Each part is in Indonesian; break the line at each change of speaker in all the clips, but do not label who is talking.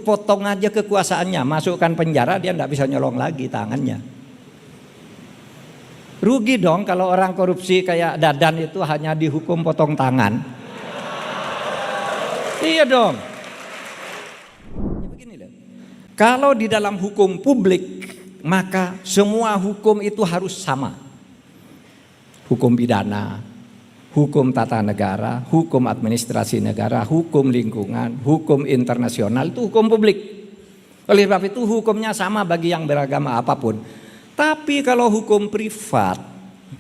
potong aja kekuasaannya, masukkan penjara, dia tidak bisa nyolong lagi tangannya. Rugi dong kalau orang korupsi kayak Dadan itu hanya dihukum potong tangan. Iya dong. Begini loh. Kalau di dalam hukum publik, maka semua hukum itu harus sama. Hukum pidana, hukum tata negara, hukum administrasi negara, hukum lingkungan, hukum internasional, itu hukum publik. Oleh sebab itu hukumnya sama bagi yang beragama apapun. Tapi kalau hukum privat,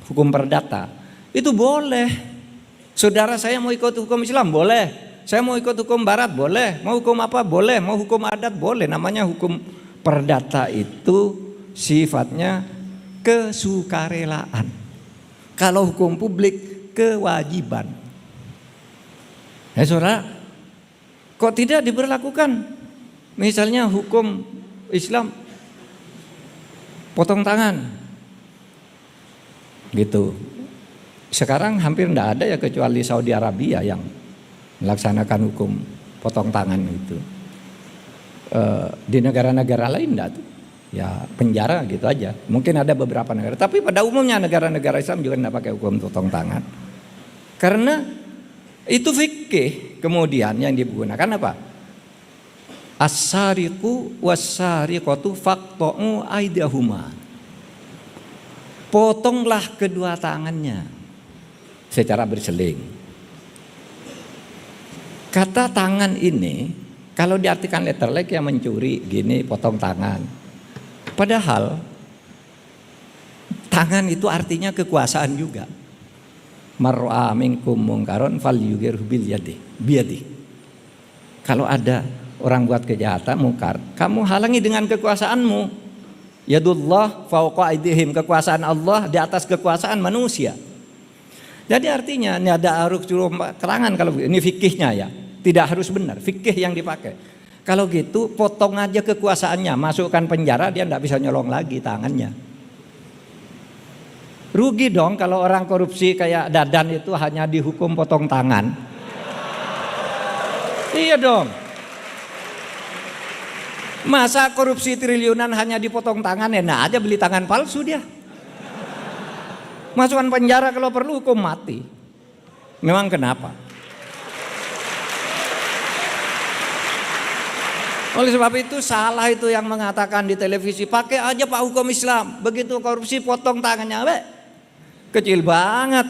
hukum perdata, itu boleh. Saudara saya mau ikut hukum Islam, boleh. Saya mau ikut hukum barat, boleh. Mau hukum apa, boleh. Mau hukum adat, boleh. Namanya hukum perdata itu sifatnya kesukarelaan. Kalau hukum publik, kewajiban. Ya saudara, kok tidak diberlakukan? Misalnya hukum Islam potong tangan gitu. Sekarang hampir tidak ada ya kecuali Saudi Arabia yang melaksanakan hukum potong tangan itu. Di negara-negara lain tidak tuh. Ya penjara gitu aja. Mungkin ada beberapa negara, tapi pada umumnya negara-negara Islam juga tidak pakai hukum potong tangan. Karena itu fikih kemudian yang digunakan apa? As-sariqu was-sariqatu faqta'u aydahuma. Potonglah kedua tangannya secara berseling. Kata tangan ini kalau diartikan letterlek yang mencuri gini potong tangan. Padahal tangan itu artinya kekuasaan juga. Mar'a minkum mungkaron falyughayyirhu biyadihi. Kalau ada orang buat kejahatan mungkar, kamu halangi dengan kekuasaanmu. Yadullah fawqa aydihim, kekuasaan Allah di atas kekuasaan manusia. Jadi artinya ini ada aruk suruh kerangan kalau ini fikihnya ya. Tidak harus benar, fikih yang dipakai. Kalau gitu potong aja kekuasaannya, masukkan penjara, dia tidak bisa nyolong lagi tangannya. Rugi dong kalau orang korupsi kayak Dadan itu hanya dihukum potong tangan. Iya dong. Masa korupsi triliunan hanya dipotong tangan, enak aja beli tangan palsu dia. Masukkan penjara kalau perlu hukum mati. Memang kenapa? Oleh sebab itu salah itu yang mengatakan di televisi pakai aja Pak hukum Islam, begitu korupsi potong tangannya. Kecil banget.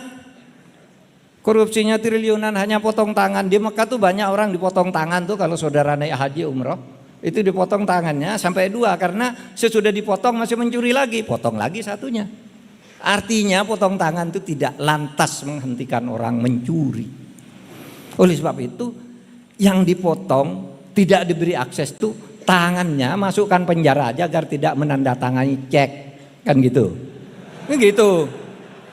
Korupsinya triliunan hanya potong tangan. Di Mekah tuh banyak orang dipotong tangan tuh kalau saudara naik haji umroh. Itu dipotong tangannya sampai 2 karena sesudah dipotong masih mencuri lagi, potong lagi satunya. Artinya potong tangan itu tidak lantas menghentikan orang mencuri. Oleh sebab itu yang dipotong tidak diberi akses tuh tangannya, masukkan penjara aja agar tidak menandatangani cek, kan gitu. Gitu.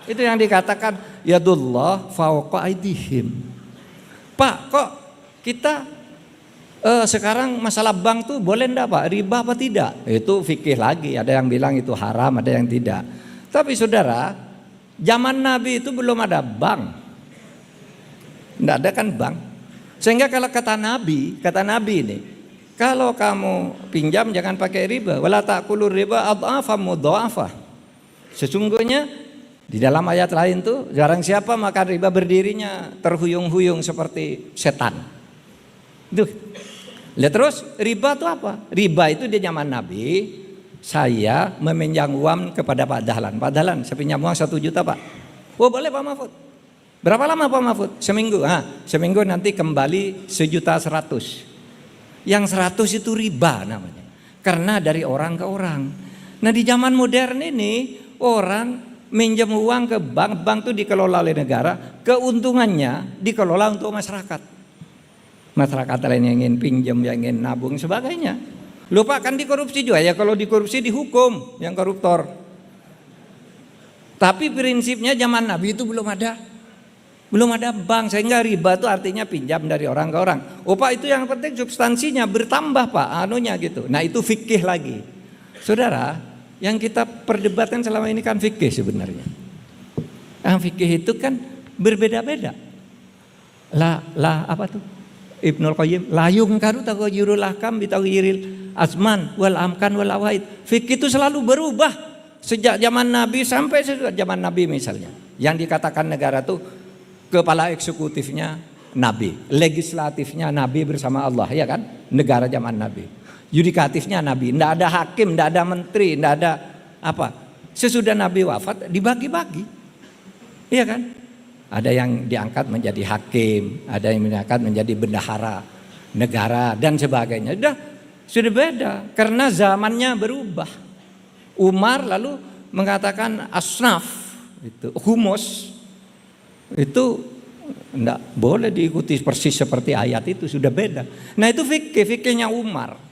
Itu yang dikatakan yadullah fawqa aydihim. Pak, kok kita sekarang masalah bank tuh boleh enggak Pak? Riba apa tidak? Itu fikih lagi, ada yang bilang itu haram, ada yang tidak. Tapi saudara, zaman Nabi itu belum ada bank. Enggak ada kan bank. Sehingga kalau kata Nabi ini, kalau kamu pinjam jangan pakai riba, wala ta'kulur riba adhafan mudhafah. Sesungguhnya di dalam ayat lain tuh jarang siapa makan riba berdirinya terhuyung-huyung seperti setan. Itu. Lihat terus riba itu apa? Riba itu di zaman Nabi, saya meminjam uang kepada Pak Dahlan. Pak Dahlan, saya pinjam uang 1 juta Pak. Oh boleh Pak Mahfud. Berapa lama Pak Mahfud? Seminggu. Seminggu nanti kembali 1.100.000. Yang 100 itu riba namanya. Karena dari orang ke orang. Nah di zaman modern ini orang minjam uang ke bank, bank itu dikelola oleh negara, keuntungannya dikelola untuk masyarakat. Masyarakat lain yang ingin pinjam, yang ingin nabung sebagainya. Lupa kan dikorupsi juga ya, kalau dikorupsi dihukum yang koruptor. Tapi prinsipnya zaman Nabi itu belum ada bank, sehingga riba itu artinya pinjam dari orang ke orang. Oh Pak, itu yang penting substansinya bertambah Pak, anunya gitu. Nah itu fikih lagi. Saudara, yang kita perdebatkan selama ini kan fikih sebenarnya. Yang fikih itu kan berbeda-beda. Apa tuh? Ibnul Qayyim, la yungkaru taghayyurul ahkam bi taghayyuril azman wal amkan wal awaid. Fikih itu selalu berubah sejak zaman Nabi sampai zaman Nabi misalnya. Yang dikatakan negara tuh kepala eksekutifnya Nabi, legislatifnya Nabi bersama Allah, ya kan? Negara zaman Nabi. Yudikatifnya Nabi, tidak ada hakim, tidak ada menteri, tidak ada apa. Sesudah Nabi wafat dibagi-bagi, iya kan? Ada yang diangkat menjadi hakim, ada yang diangkat menjadi bendahara negara dan sebagainya. Sudah beda karena zamannya berubah. Umar lalu mengatakan asnaf, itu humus, itu tidak boleh diikuti persis seperti ayat itu, sudah beda. Nah itu fikihnya Umar.